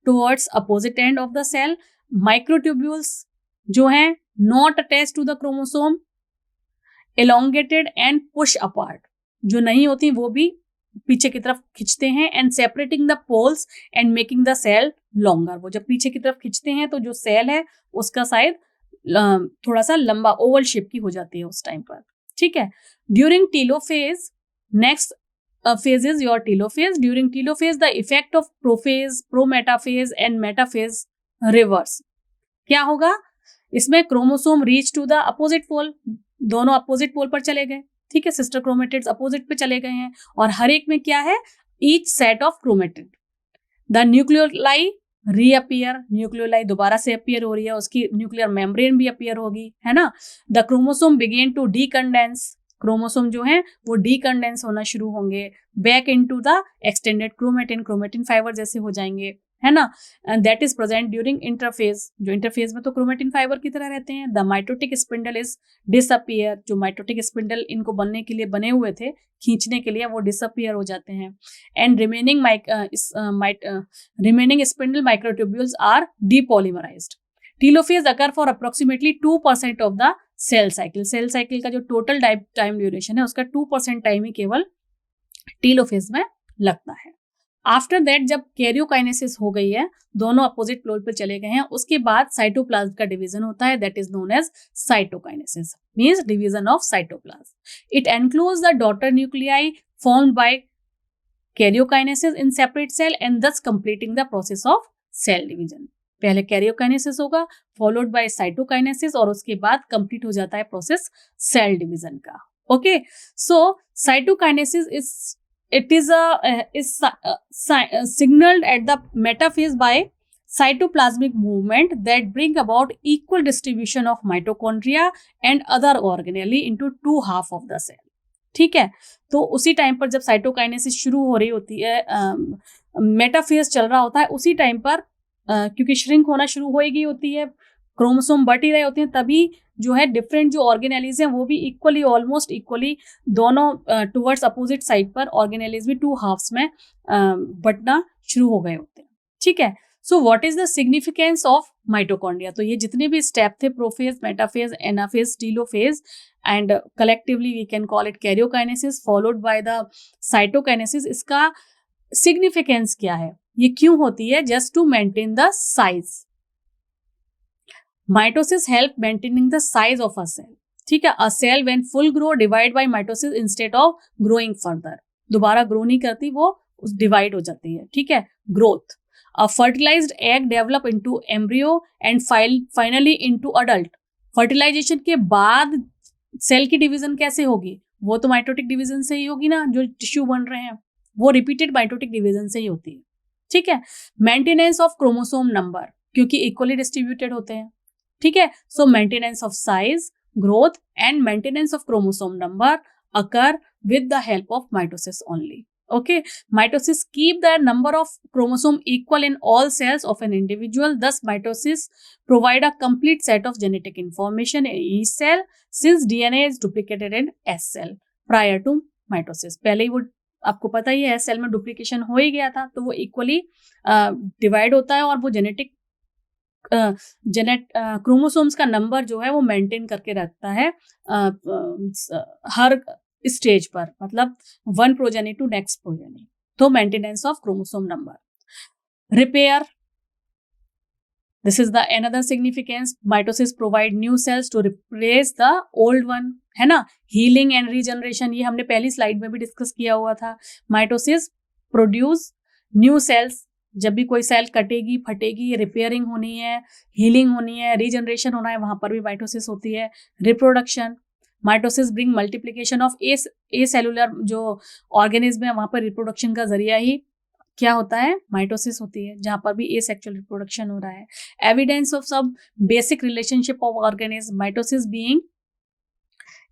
towards opposite end of the cell. Microtubules जो हैं not attached to the chromosome, elongated and push apart. जो नहीं होती वो भी पीछे की तरफ खींचते हैं. And separating the poles and making the cell longer. वो जब पीछे की तरफ खींचते हैं तो जो सेल है उसका साइड थोड़ा सा लंबा ओवल शेप की हो जाती है उस टाइम पर. ठीक है. During telophase, next phase is your telophase. During telophase the effect of prophase, prometaphase and metaphase reverse. क्या होगा इसमें? Chromosome reach to the opposite pole. दोनों अपोजिट पोल पर चले गए. ठीक है. सिस्टर क्रोमेटिड्स अपोजिट पे चले गए हैं और हर एक में क्या है? Each set of chromatid. The nucleoli reappear. Nucleoli दोबारा से अपीयर हो रही है, उसकी न्यूक्लियर मेम्ब्रेन भी अपीयर होगी, है ना. The chromosome begin to decondense. Chromosome जो है वो डीकंडेंस होना शुरू होंगे back into the extended chromatin. Chromatin fibre जैसे हो जाएंगे, है ना. And that is present during interphase. जो इंटरफेज में तो क्रोमेटिन फाइबर की तरह रहते हैं. The mitotic spindle is disappear. जो माइटोटिक स्पिंडल इनको बनने के लिए बने हुए थे, खींचने के लिए, वो डिसअपियर हो जाते हैं. And remaining spindle microtubules are depolymerized. Telophase occur for approximately 2% of the cell cycle. Cell cycle का जो टोटल टाइम ड्यूरेशन है उसका 2% टाइम ही केवल टीलोफेज में लगता है. आफ्टर दैट जब कैरियोकाइनेसिस हो गई है, दोनों अपोजिट पोल पर चले गए हैं, उसके बाद साइटोप्लाज्म का डिवीजन होता है. That is known as cytokinesis, means division of cytoplasm. It enclose the daughter nuclei formed by karyokinesis in separate cell and thus completing the process of cell division. पहले कैरियोकाइनेसिस होगा followed by cytokinesis और उसके बाद complete हो जाता है process cell division का. Okay. So cytokinesis is signaled at the metaphase by cytoplasmic movement that bring about equal distribution of mitochondria and other organelle into two half of the cell. ठीक है. तो उसी time पर जब cytokinesis शुरू हो रही होती है, मेटाफेज चल रहा होता है, उसी टाइम पर क्योंकि श्रिंक होना शुरू हो गई होती है, क्रोमोसोम बढ़ ही रहे होते हैं, तभी जो है डिफरेंट जो ऑर्गेनेलीज हैं वो भी इक्वली, ऑलमोस्ट इक्वली दोनों टुवर्ड्स अपोजिट साइड पर ऑर्गेनेलीज भी 2 हाफ्स में बटना शुरू हो गए होते हैं. ठीक है. So what is the significance of mitochondria? तो ये जितने भी स्टेप थे, prophase, metaphase, anaphase, telophase, and collectively we can call it karyokinesis followed by the cytokinesis. इसका सिग्निफिकेंस क्या है? ये क्यों होती है? Just to maintain the size. Mitosis help maintaining the size of a cell. ठीक है. A cell when full grow divide by mitosis instead of growing further. दोबारा ग्रो नहीं करती, वो डिवाइड हो जाती है. ठीक है. Growth. A fertilized egg develop into embryo and finally into adult. Fertilisation के बाद सेल की डिवीजन कैसे होगी? वो तो माइटोटिक डिवीजन से ही होगी ना. जो टिश्यू बन रहे हैं वो रिपीटेड माइटोटिक डिवीजन से ही होती है. ठीक है. मेंटेनेंस ऑफ क्रोमोसोम नंबर, क्योंकि इक्वली डिस्ट्रीब्यूटेड होते हैं. ठीक है. So maintenance of size, growth and maintenance of chromosome number occur with the help of mitosis only. Okay, mitosis keep the number of chromosome equal in all cells of an individual. Thus, mitosis provide a complete set of genetic information in each cell since DNA is duplicated in S cell prior to mitosis. पहले ही वो आपको पता ही है cell में duplication हो ही गया था, तो वो इक्वली डिवाइड होता है और वो क्रोमोसोम्स का नंबर जो है वो मेंटेन करके रखता है हर स्टेज पर, मतलब one progeny to next progeny. तो maintenance of chromosome number. Repair, this is the another significance, mitosis provide new cells to replace the old one, है ना। हीलिंग एंड रीजनरेशन, ये हमने पहली स्लाइड में भी डिस्कस किया हुआ था। माइटोसिस प्रोड्यूस न्यू सेल्स, जब भी कोई सेल कटेगी फटेगी, रिपेयरिंग होनी है, हीलिंग होनी है, रीजनरेशन होना है, वहां पर भी माइटोसिस होती है। Reproduction, mitosis bring multiplication of A cellular जो ऑर्गेनिज्म है, वहां पर रिप्रोडक्शन का जरिया ही क्या होता है, माइटोसिस होती है, जहां पर भी एसेक्सुअल रिप्रोडक्शन हो रहा है। एविडेंस ऑफ सब basic relationship of organism, mitosis being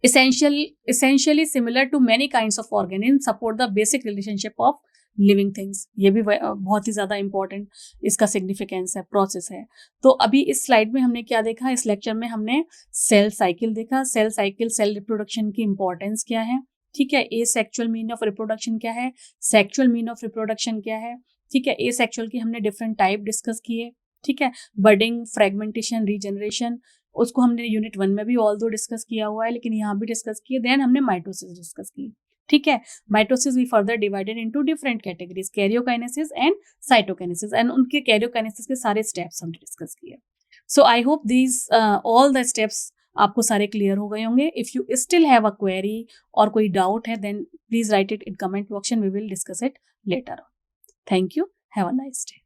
essentially similar to many kinds of organisms support the basic relationship of living things. ये भी बहुत ही ज्यादा इंपॉर्टेंट इसका सिग्निफिकेंस है, प्रोसेस है। तो अभी इस स्लाइड में हमने क्या देखा, इस लेक्चर में हमने सेल साइकिल देखा। सेल साइकिल, सेल रिप्रोडक्शन की इंपॉर्टेंस क्या है, ठीक है। ए सेक्चुअल मीन ऑफ रिप्रोडक्शन क्या है, सेक्चुअल मीन ऑफ रिप्रोडक्शन क्या है, ठीक है। ए सेक्चुअल की हमने डिफरेंट टाइप डिस्कस किए, ठीक है। बडिंग, फ्रेगमेंटेशन, रीजनरेशन, उसको हमने यूनिट 1 में भी ऑल दो डिस्कस किया हुआ है, लेकिन यहाँ भी डिस्कस किए। देन हमने माइटोसिस डिस्कस की, ठीक है। Mitosis we further divided into different categories, karyokinesis and cytokinesis, and उनके कैरियोकाइनेसिस के सारे स्टेप्स हमने डिस्कस किए। So I hope these all the steps आपको सारे क्लियर हो गए होंगे। If you still have a query और कोई डाउट है, then please write it in comment box and we will discuss it later on. Thank you, have a nice day.